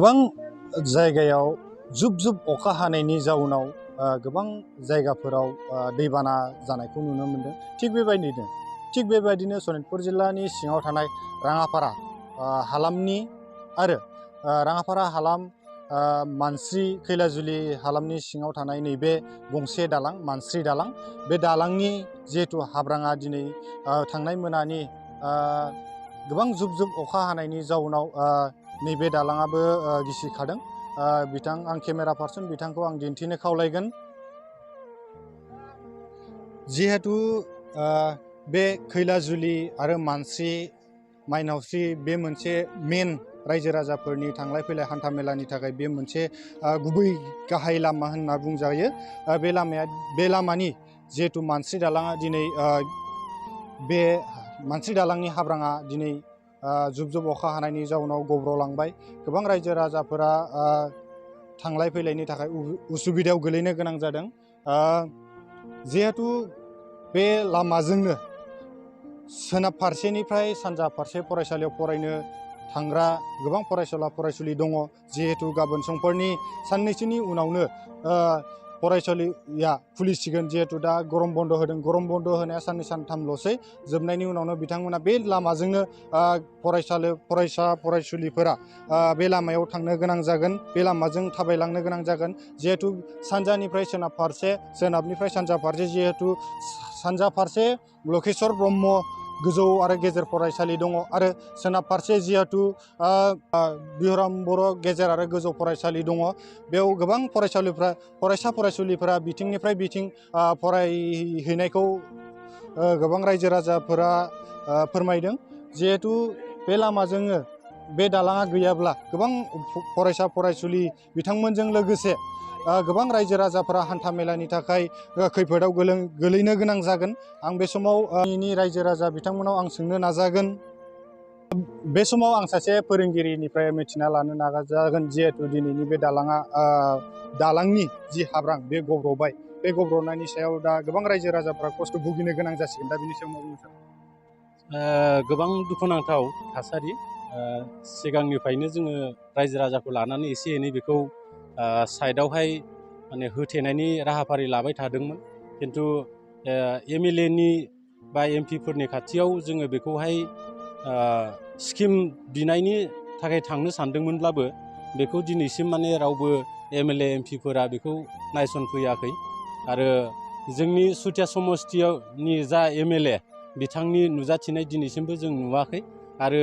गोबां जायगायाव जुब जुब अखा हानायनि जाउनाव गोबां जायगाफोराव दैबाना जानायखौ नुनो मोनदों। थिग बेबायदिनो सनितपुर जिल्लानि सिङाव थानाय राङापारा हालामनि आरो राङापारा हालाम मानस्रि खैलाजुलि हालामनि सिङाव थानाय नैबे गंसे दालां मानस्रि दालां, बे दालांनि जिहेतु हाब्राङा दिनै थांनाय मोनानि गोबां जुब जुब अखा हानायनि जाउनाव नैबे दालाङाबो गिसिखादों। आं केमेरा पार्सन बिथांखौ आं दिन्थिनो खावलायगोन। जिहेतु बे खैलाजुलि आरो मानस्रि माइनावस्रि बे मोनसे मेन रायजो राजाफोरनि थांलाय फैलाय हान्था मेलानि थाखाय बे मोनसे गुबै गाहाय लामा होनना बुंजायो। बे लामानि जिहेतु मानस्रि दालाङा दिनै बे मानस्रि दालांनि हाब्राङा दिनै जुब जुब अखा हानायनि जाउनाव गब्र'लांबाय। गोबां रायजो राजाफोरा थांलाय फैलायनि थाखाय उसुबिदायाव गोलैनो गोनां जादों। जिहेतु बे लामाजोंनो सोनाब फारसेनिफ्राय सानजा फारसे फरायसालियाव फरायनो थांग्रा गोबां फरायसुला फरायसुलि दङ। जिहेतु गाबोन समफोरनि साननैसोनि उनावनो फरायसालिया खुलिसिगोन। जिहेतु दा गरम बन्द होदों, गरम बन्द होनाया साननै सानथामल'सै, जोबनायनि उनावनो बिथांमोना बे लामाजोंनो फरायसा फरायसुलिफोरा बे लामायाव थांनो गोनां जागोन, बे लामाजों थाबायलांनो गोनां जागोन। जिहेतु सानजानिफ्राय सोनाब फारसे, सोनाबनिफ्राय सानजा फारसे, जिहेतु सानजा फारसे लकेश्वर ब्रह्म गोजौ आरो गेजेर फरायसालि दङ आरो सोनाब फारसे जिहेतु बिहराम बर' गेजेर आरो गोजौ फरायसालि दङ। बेयाव गोबां फरायसा फरायसुलिफोरा बिथिंनिफ्राय बिथिं फरायहैनायखौ गोबां रायजो राजाफोरा फोरमायदों। जिहेतु बे लामाजोंनो बे दालाङा गैयाब्ला गोबां फरायसा फरायसुलि बिथांमोनजों लोगोसे गोबां रायजो राजाफोरा हान्था मेलानि थाखाय खैफोदाव गोलैनो गोनां जागोन। आं बे समाव रायजो राजा बिथांमोनाव आं सोंनो नाजागोन। बे समाव आं सासे फोरोंगिरिनिफ्राय मिथिना लानो नाजागोन। जिहेतु दिनैनि बे दालांनि जि हाब्रां बे गब्र'बाय, बे गब्र'नायनि सायाव दा गोबां रायजो राजाफ्रा खस्थ' भुगिनो गोनां जासिगोन। दा बिनि सायाव मा बुंनो सानो? गोबां दुखुनांथाव थासारि। सिगांनिफ्रायनो जोङो रायजो राजाखौ लानानै एसे एनै बेखौ साइडआवहाय माने होथेनायनि राहाफारि लाबाय थादोंमोन। खिन्थु MLA नि बा MP फोरनि खाथियाव जोङो बेखौहाय स्किम बिनायनि थाखाय थांनो सानदोंमोनब्लाबो बेखौ दिनैसिम माने रावबो MLA MP फोरा बेखौ नायसनफैयाखै। आरो जोंनि सुथिया समस्तिनि जा MLA बिथांनि नुजाथिनाय दिनैसिमबो जों नुवाखै। आरो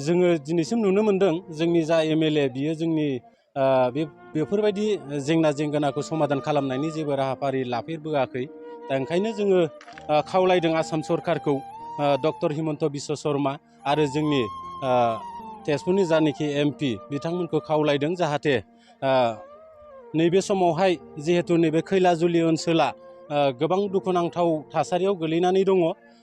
जोङो दिनैसिम नुनो मोनदों जोंनि जा MLA बियो जोंनि बेफोरबायदि जेंना जेंगोनाखौ समाधान खालामनायनि जेबो राहाफारि लाफेरबोआखै। दा ओंखायनो जोङो खावलायदों आसाम सरकारखौ, डक्टर हिमन्त बिश्व शर्मा आरो जोंनि तेजपुरनि जानाखि MP बिथांमोनखौ खावलायदों जाहाथे नैबे समावहाय जिहेतु नैबे खैलाजुलि ओनसोला गोबां दुखुनांथाव थासारियाव गोलैनानै दङ।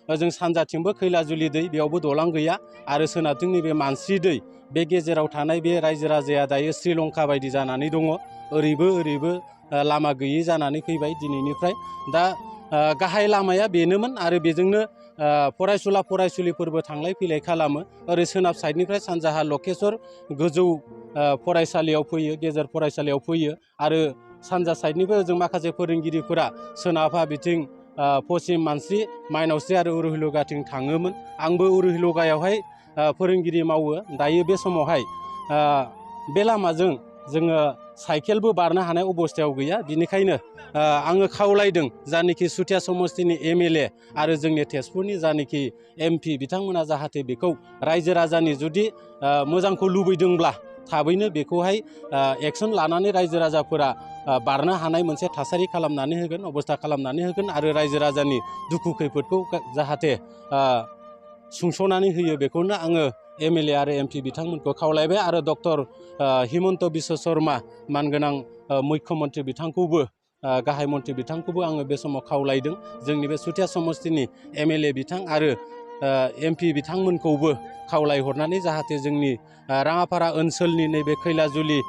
जों सानजाथिंबो खैलाजुलि दै, बेयावबो दलां गैया, आरो सोनाबथिं नैबे मानस्रि दै, बे गेजेराव थानाय बे रायजो राजाया दायो श्रीलंका बायदि जानानै दङ। ओरैबो लामा गैयै जानानै फैबाय दिनैनिफ्राय। दा गाहाय लामाया बेनोमोन आरो बेजोंनो फरायसुला फरायसुलिफोरबो थांलाय फैलाय खालामो। ओरै सोनाब साइडनिफ्राय सानजाहा लकेश्वर गोजौ फरायसालियाव फैयो, गेजेर फरायसालियाव फैयो, आरो सानजा साइडनिफ्राय जों माखासे फोरोंगिरिफोरा सोनाबहा बिथिं पश्चिम मानस्रि माइनावस्रि आरो उरुहिलगाथिं थाङोमोन। आंबो उरुहिलगायावहाय फोरोंगिरि मावो। दायो बे समावहाय बे लामाजों जोङो साइकेलबो बारनो हानाय अबस्थायाव गैया। बिनिखायनो आङो खावलायदों जानाखि सुथिया समस्तिनि MLA आरो जोंनि तेजपुरनि जानाखि MP बिथांमोना जाहाथे बेखौ रायजो राजानि जुदि मोजांखौ लुबैदोंब्ला थाबैनो बेखौहाय एक्सन लानानै रायजो राजाफोरा बारनो हानाय मोनसे थासारि खालामनानै होगोन, अबस्था खालामनानै होगोन, आरो रायजो राजानि दुखु खैफोदखौ जाहाथे सुंस'नानै होयो। बेखौनो आङो MLA आरो MP बिथांमोनखौ खावलायबाय। आरो डक्टर हिमन्त बिश्व शर्मा मानगोनां मुख्यमन्त्रि बिथांखौबो, गाहाय मन्त्रि बिथांखौबो आङो बे समाव खावलायदों जोंनि बे सुथिया समस्तिनि MLA बिथां आरो MP बिथांमोनखौबो खावलायहरनानै जाहाथे जोंनि राङापारा ओनसोलनि नैबे खैलाजुलि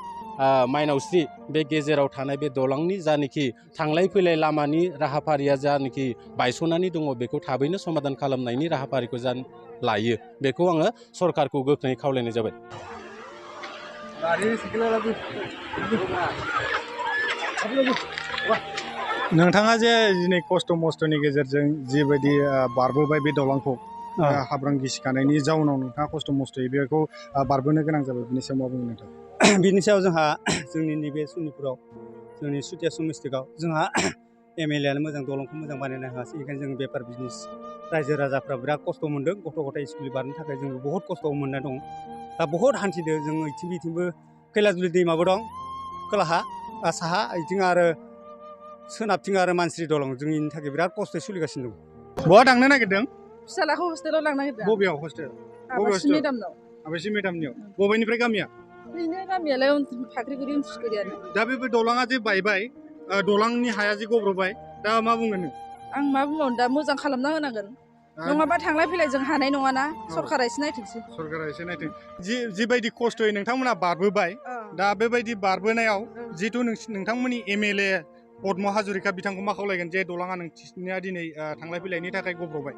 माइनावस्रि बे गेजेराव थानाय बे दलांनि जानाखि थांलाय फैलाय लामानि राहाफारिया जानाखि बायस'नानै दङ, बेखौ थाबैनो समाधान खालामनायनि राहाफारिखौ लायो। बेखौ आङो सरकारखौ गोख्रोङै खावलायनाय जाबाय। नोंथाङा जे दिनै खस्थ' मस्थ'नि गेजेरजों जिबायदि बारबोबाय बे दालांखौ हाब्रां गिसिखानायनि जाउनाव नोंथाङा खस्थ' मस्थ'यै बेखौ बारबोनो गोनां जाबाय बिनि सायाव मा बुंनो नोंथां? बिनि सायाव जोंहा जोंनि नैबे सनितपुराव जोंनि सुथिया समस्टिकआव जोंहा MLA आनो मोजां दलंखौ मोजां बानायनो हायासै। बेखायनो जों बेफार बिजनेस रायजो राजाफ्रा बिराद खस्थ' मोन्दों। गथ' गथाय स्कुल बारनो थाखाय जों बहुद खस्थ' मोनना दं। दा बहुद हान्थिदों जों इथिं बिथिंबो खैलाजुलि दैमाबो दं खोलाहा साहा इथिं आरो सोनाबथिं आरो मानसिरि दलं जोंनि थाखाय बिराद खस्थ'यै सोलिगासिनो दं। बहा थांनो नागिरदों? फिसालाखौ हस्टेलाव लांनो नागिरदों। बबेयाव हस्टेल? आबासि मेदामनाव। आबासि मेदामनियाव। बबेनिफ्राय गामिया? बेनो गामियालाय फाख्रिगुरि उन्थुसुगुरियानो। दा बे दलाङा जे बायबाय दलांनि हाया जे गब्र'बाय दा मा बुंगोन नों? आं मा बुंबावनो दा मोजां खालामना होनांगोन। नङाबा थांलाय फैलाय जों हानाय नङाना सरकारा एसे नायथोंसै। सरकारा एसे नायथों। जिबायदि खस्थ'यै नोंथांमोना बारबोबाय दा बेबायदि बारबोनायाव जिहेथु नोंथांमोननि MLA पद्म हाजरिका बिथांखौ मा खावलायगोन जे दलाङा नोंसिनिया दिनै थांलाय फैलायनि थाखाय गब्र'बाय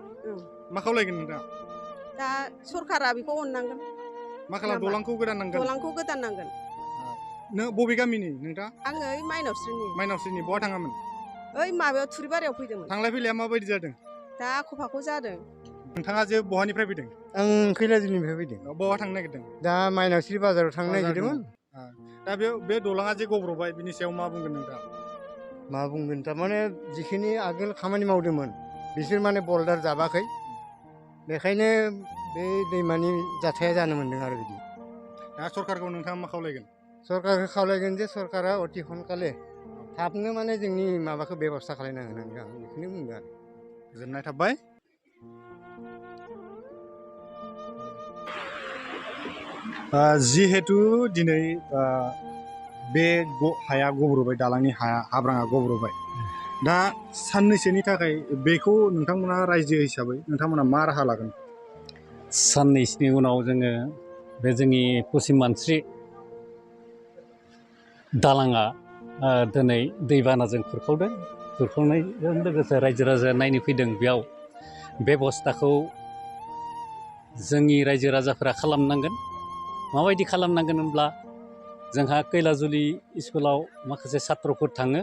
मा खावलायगोन नोंथाङा? दा सरकारा बेखौ अननांगोन। मा खालाम दलांखौ गोदान नांगोन? दलांखौ गोदान नांगोन। नों बबे गामिनि नोंथाङा? आङो ओइ माइनावस्रिनि। माइनावस्रिनि बहा थाङामोन? ओइ माबायाव थुरिबारियाव फैदोंमोन। थांलाय फैलाया माबायदि जादों? दा आख' फाख' जादों। नोंथाङा जे बहानिफ्राय फैदों? आं खैलाजुलिनिफ्राय फैदों। बहा थांनो नागिरदों? दा माइनावस्रि बाजाराव थांनो नागिरदोंमोन। दा बे दलाङा जे गब्र'बाय बिनि सायाव मा बुंगोन नोंथाङा? मा बुंगोन थारमाने जिखिनि आगोल खामानि मावदोंमोन बिसोर माने बल्दार जाबाखै। बेखायनो बे दैमानि जाथाया जानो मोन्दों आरो बिदि। दा सरकारखौ नोंथाङा मा खावलायगोन? सरकारखौ खावलायगोन जे सरकारा अति सोनखाले थाबनो माने जोंनि माबाखौ बेब'स्था खालायना होनांगौ आं बेखौनो बुंदों आरो। गोजोननाय थाबाय। जिहेतु दिनै बे हाया गब्र'बाय दालांनि हाया हाब्राङा गब्र'बाय दा साननैसोनि थाखाय बेखौ नोंथांमोना रायजो हिसाबै नोंथांमोना मा राहा लागोन? साननैसोनि उनाव जोङो बे जोंनि पश्चिम मानस्रि दालाङा दिनै दैबानाजों खुरखावदों। खुरखावनायजों लोगोसे रायजो राजाया नायनो फैदों। बेयाव बेबस्थाखौ जोंनि रायजो राजाफोरा खालामनांगोन। माबायदि खालामनांगोन होनब्ला जोंहा खैलाजुलि स्कुलाव माखासे सात्र'फोर थाङो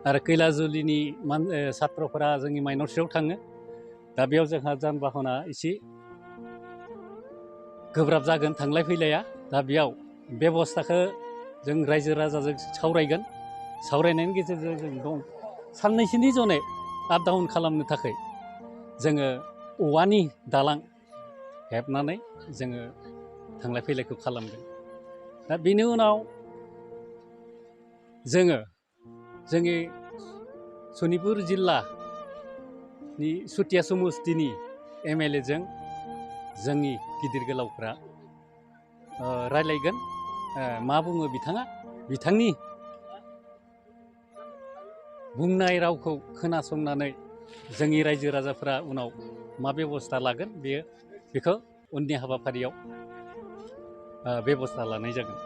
आरो खैलाजुलिनि सात्र'फोरा जोंनि माइनरस्रियाव थाङो। दा बेयाव जोंहा जान बाहना एसे गोब्राब जागोन थांलाय फैलाया। दा बेयाव बेबस्थाखौ जों रायजो राजाजों सावरायगोन। सावरायनायनि गेजेरजों जों दं साननैसोनि जनै आप डाउन खालामनो थाखाय जोङो औवानि दालां हेबनानै जोङो थांलाय फैलायखौ खालामगोन। दा बेनि उनाव जोङो जोंनि सनितपुर जिल्लानि सुथिया समस्तिनि MLA जों जोंनि गिदिर गोलावफ्रा रायलायगोन। मा बुङो बिथाङा बिथांनि बुंनाय रावखौ खोनासंनानै जोंनि रायजो राजाफ्रा उनाव मा बेबस्था लागोन बेखौ उननि हाबाफारियाव बेबस्था लानाय जागोन।